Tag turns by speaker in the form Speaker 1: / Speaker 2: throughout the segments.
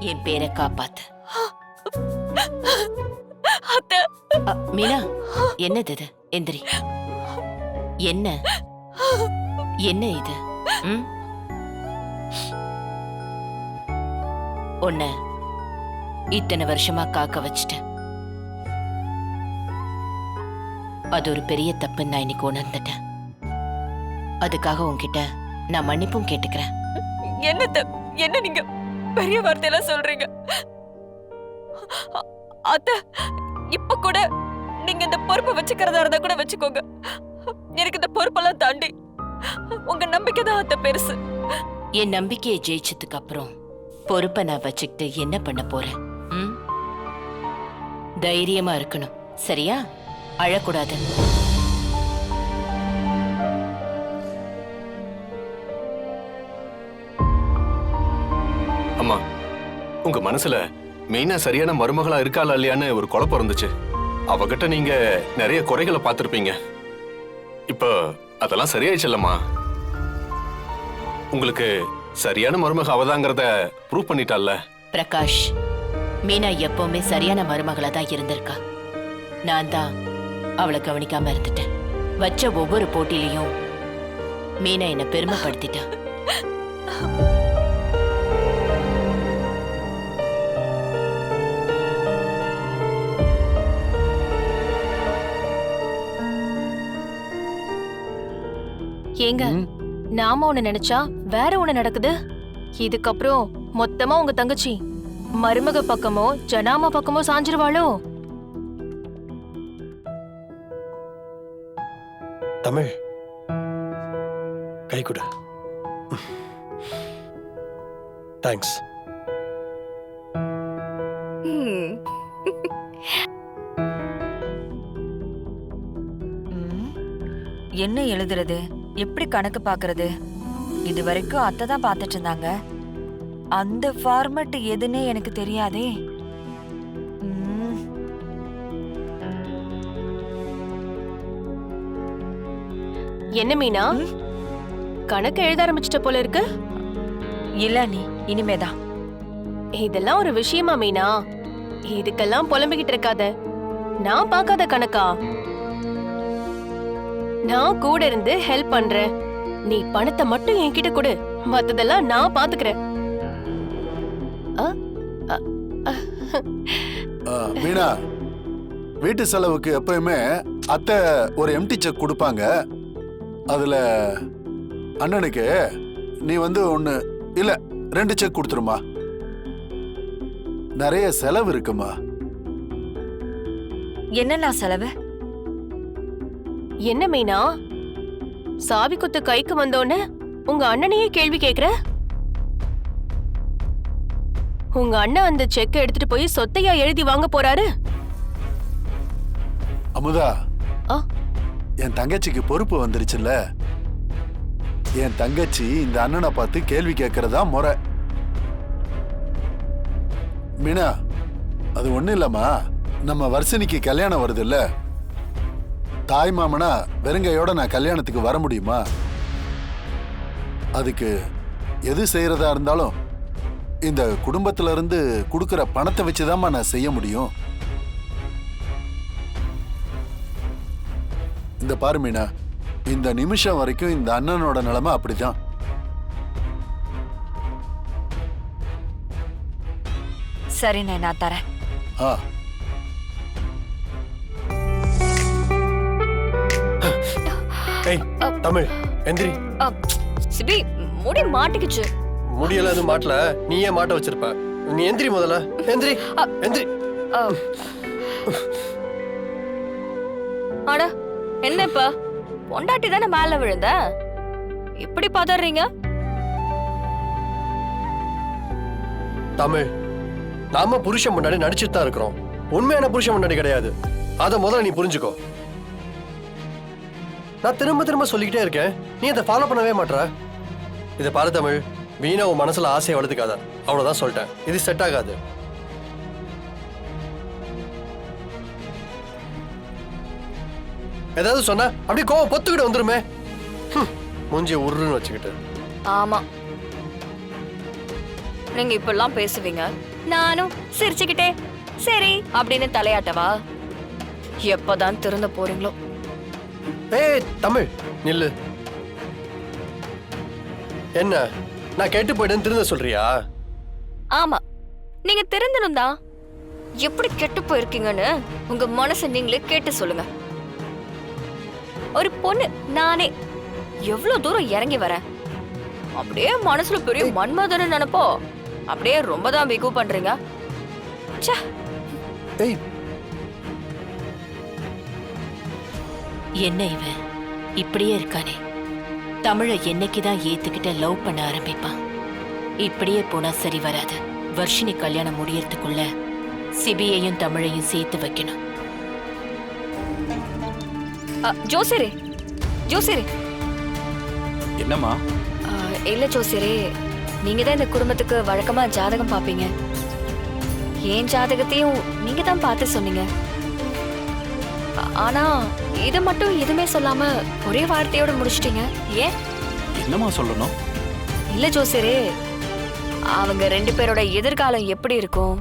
Speaker 1: என் பேரை காப்பாத்து. மீனா, என்னது இது? எந்திரி. என்ன என்ன இது? உன்ன இத்தனை வருஷமா காக்க வச்சிட்டேன். அது ஒரு பெரிய தப்புன்னு நான் இன்னைக்கு உணர்ந்துட்டேன். அதுக்காக உன்கிட்ட நான் மன்னிப்பும் கேட்டுக்கிறேன்.
Speaker 2: என்ன நீங்க பெரிய வார்த்தையெல்லாம் சொல்றீங்க? அத்த, இப்ப கூட நீங்க இந்த பொறுப்பை வச்சுக்கிறதா இருந்தா கூட வச்சுக்கோங்க. எனக்கு இந்த பொறுப்பெல்லாம் தாண்டி உங்க நம்பிக்கை தான் அத்த பெருசு.
Speaker 1: என் நம்பிக்கையை ஜெயிச்சதுக்கு அப்புறம் பொறுப்பை நான் வச்சுக்கிட்டு என்ன பண்ண போறேன்? தைரியமா இருக்கணும், சரியா? அழக்கூடாது.
Speaker 3: அம்மா, உங்க மனசுல மெயினா சரியான மருமகளா இருக்காளா இல்லையான்னு ஒரு குழப்பம் இருந்துச்சு. அவகிட்ட நீங்க நிறைய குறைகளை பார்த்திருப்பீங்க. இப்ப அதெல்லாம் சரியாயிடுச்சுல்லம்மா. உங்களுக்கு சரியான மருமக அவதாங்கிறத ப்ரூவ் பண்ணிட்டால.
Speaker 1: பிரகாஷ், மீனா எப்பவுமே சரியான மருமகளா தான் இருந்திருக்கா. நான் தான் அவளை கவனிக்காம இருந்துட்டேன். வச்ச ஒவ்வொரு போட்டியிலையும் மீனா என்ன பெருமைப்படுத்திட்டா.
Speaker 4: ஏங்க, நாம ஒண்ணு நினைச்சா வேற ஒண்ணு நடக்குது. இதுக்கப்புறம் மொத்தமா உங்க தங்கச்சி மருமக பக்கமோ ஜனாமா பக்கமோ சாஞ்சிருவாளோ?
Speaker 5: தமிழ், கை கொடு. தேங்க்ஸ்.
Speaker 2: என்ன எழுதுறது, எப்படி கணக்கு பாக்குறது? இது வரைக்கும் அத்தை தான் பாத்துட்டு இருந்தாங்க. அந்த ஃபார்மட் எதுன்னு எனக்கு தெரியாதே.
Speaker 4: என்ன மீனா, கணக்கு எழுத ஆரம்பிச்சிட்ட போல இருக்கு.
Speaker 2: இல்ல நீ, இனிமேதான்.
Speaker 4: இதெல்லாம் ஒரு விஷயமா மீனா? இதுக்கெல்லாம் புலம்பிக்கிட்டு இருக்காத. நான் பார்க்காத கணக்கா? நான் கூட இருந்து ஹெல்ப் பண்றேன். நீ பணத்தை மட்டும் என்கிட்ட கொடு, மத்ததெல்லாம் நான் பாத்துக்கிறேன்.
Speaker 6: மீனா, வீட்டு செலவுக்கு எப்பயுமே அத்தை ஒரு எம்டி செக் கொடுப்பாங்க. அதுல அண்ணனுக்கு நீ வந்து 1 இல்ல 2 செக் கொடுத்துருமா. நிறைய செலவு இருக்குமா.
Speaker 2: என்னன்னா செலவு?
Speaker 4: என்ன மீனா, சாவி குத்து கைக்கு வந்தோன்னு உங்க அண்ணனையே கேள்வி கேக்குற? உங்க அண்ணன் அந்த செக் எடுத்துட்டு போய் சொத்தையா எழுதி வாங்க போறாரு.
Speaker 6: அமுதா, என் தங்கச்சிக்கு பொறுப்பு வந்துருச்சுல்ல. என் தங்கச்சி இந்த அண்ணனை பார்த்து கேள்வி கேட்கறதா முறை. மீனா, அது ஒண்ணு இல்லம்மா. நம்ம வர்ஷினிக்கு கல்யாணம் வருது இல்ல. தாய் மாமனா வெறுங்கையோட நான் கல்யாணத்துக்கு வர முடியுமா? அதுக்கு எது செய்யறதா இருந்தாலும் இந்த குடும்பத்துல இருந்து கொடுக்கிற பணத்தை வச்சுதாம்மா நான் செய்ய முடியும். இந்த பாரு மீனா, இந்த நிமிஷம் வரைக்கும் இந்த அண்ணனோட நிலைமை அப்படிதான்.
Speaker 2: சரி, நான் தரேன்.
Speaker 5: ஏய் தமிழ், எந்திரி.
Speaker 2: சிபி, முடி மாட்டிக்கிச்சு.
Speaker 5: முடியல, அது மாட்டல. நீ ஏன் மாட்ட வச்சிருப்ப? நீ எந்திரி முதல்ல. எந்திரி, எந்திரி.
Speaker 2: அட, என்ன இப்ப? பொண்டாட்டி தானே மேல விழுந்த, இப்படி பதறீங்க?
Speaker 5: தமிழ், நாம புருஷன் முன்னாடி நடிச்சுட்டு தான் இருக்கிறோம். உண்மையான புருஷன் முன்னாடி கிடையாது. அத முதல்ல நீ புரிஞ்சுக்கோ. நான் திரும்ப திரும்ப சொல்லிக்கிட்டே இருக்கேன், நீ அதை ஃபாலோ பண்ணவே மாட்ற. இதை பாரு தமிழ், வீணா உன் மனசுல ஆசையை வளர்த்துக்காத. அவ்வளவுதான் சொல்லிட்டேன். இது செட் ஆகாது. ஏதாவது சொன்னா அப்படியே கோவம் பொத்துக்கிட்டு வந்துருமே. மூஞ்சிய உருன்னு வச்சுக்கிட்டு.
Speaker 2: ஆமா, நீங்க இப்பெல்லாம் பேசுவீங்க, நானும் சிரிச்சுக்கிட்டே சரி அப்படின்னு தலையாட்டவா? எப்பதான் திருந்த போறீங்களோ?
Speaker 5: ஏய் தமிழ் நில்லு. என்ன நான் கேட்டு போயிட்டேன்னு திருந்த சொல்றியா?
Speaker 2: ஆமா, நீங்க திருந்தணும் தான். எப்படி கெட்டு போயிருக்கீங்கன்னு உங்க மனசை நீங்களே கேட்டு சொல்லுங்க. ஒரு பொண்ணு நானே எவ்வளவு தூரம் இறங்கி வரேன், அப்படியே மனசுல பெரிய மன்மதன நினைப்போ அப்படியே ரொம்ப தான் பிகு பண்றீங்க. ச்சே.
Speaker 5: ஏய்
Speaker 1: என்ன இவன் இப்படியே இருக்கானே? தமிழை என்னைக்குதான் ஏத்துக்கிட்ட லவ் பண்ண ஆரம்பிப்பான்? இப்படியே போனா சரி வராது. வர்ஷினி கல்யாணம் முடியறதுக்குள்ள சிபியையும் தமிழையும் சேர்த்து வைக்கணும்.
Speaker 2: ஜோசியரே, ஜோசியரே.
Speaker 7: என்னம்மா?
Speaker 2: இல்ல ஜோசியரே, நீங்க தான் இந்த குடும்பத்துக்கு வழக்கமா ஜாதகம் பாப்பீங்க. ஏன் ஜாதகத்தையும் நீங்க தான் பார்த்து சொன்னீங்க. ஆனா இத மட்டும் எதுவுமே சொல்லாம ஒரே வார்த்தையோட முடிச்சிட்டீங்க. ஏன்?
Speaker 7: என்னம்மா சொல்லணும்?
Speaker 2: இல்ல ஜோசியரே, அவங்க 2 பேரோட எதிர்காலம் எப்படி இருக்கும்,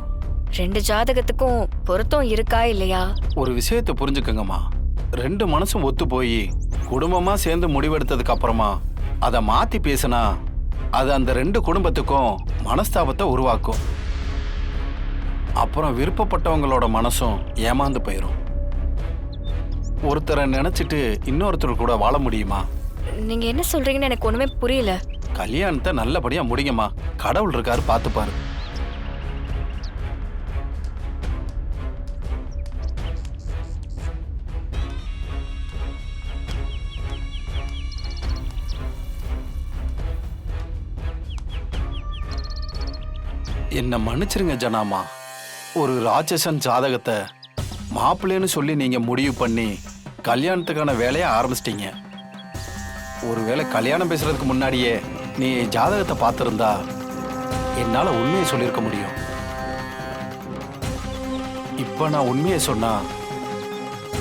Speaker 2: 2 ஜாதகத்துக்கும் பொருத்தம் இருக்கா இல்லையா?
Speaker 7: ஒரு விஷயத்தை புரிஞ்சுக்கங்கம்மா. 2 மனசும் ஒத்து போய் குடும்பமா சேர்ந்து முடிவெடுத்ததுக்கு அப்புறமா அதை மாத்தி பேசினா அது அந்த 2 குடும்பத்துக்கும் மனஸ்தாபத்தை உருவாக்கும். அப்புறம் விருப்பப்பட்டவங்களோட மனசும் ஏமாந்து போயிடும். ஒருத்தரை நினைச்சிட்டு இன்னொருத்தர் கூட வாழ முடியுமா?
Speaker 2: நீங்க என்ன சொல்றீங்கன்னு எனக்கு ஒண்ணுமே புரியல.
Speaker 7: கல்யாணத்தை நல்லபடியா முடிங்கம்மா. கடவுள் இருக்காரு, பார்த்துப்பாரு. என்ன மன்னிச்சிருங்க ஜனாமா. ஒரு ராட்சசன் ஜாதகத்தை மாப்பிள்ளைன்னு சொல்லி நீங்க முடிவு பண்ணி கல்யாணத்துக்கான வேலையை ஆரம்பிச்சிட்டீங்க. ஒருவேளை கல்யாணம் பேசுறதுக்கு முன்னாடியே நீ ஜாதகத்தை பார்த்திருந்தா என்னால உண்மையை சொல்லியிருக்க முடியும். இப்ப நான் உண்மையை சொன்னா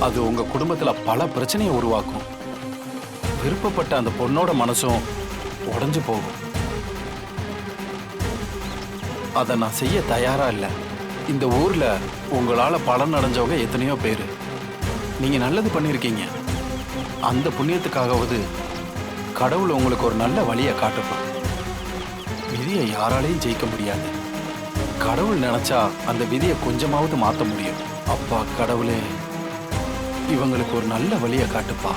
Speaker 7: அது உங்க குடும்பத்துல பல பிரச்சனையை உருவாக்கும். விருப்பப்பட்ட அந்த பொண்ணோட மனசும் உடைஞ்சு போகும். அதை நான் செய்ய தயாரா இல்லை. இந்த ஊர்ல உங்களால பலன் அடைஞ்சவங்க எத்தனையோ பேரு. நீங்க நல்லது பண்ணிருக்கீங்க. அந்த புண்ணியத்துக்காகவது கடவுள் உங்களுக்கு ஒரு நல்ல வழியை காட்டட்டும். விதியை யாராலையும் ஜெயிக்க முடியாது. கடவுள் நினைச்சா அந்த விதியை கொஞ்சமாவது மாற்ற முடியும். அப்பா கடவுளே, இவங்களுக்கு ஒரு நல்ல வழியை காட்டுப்பா.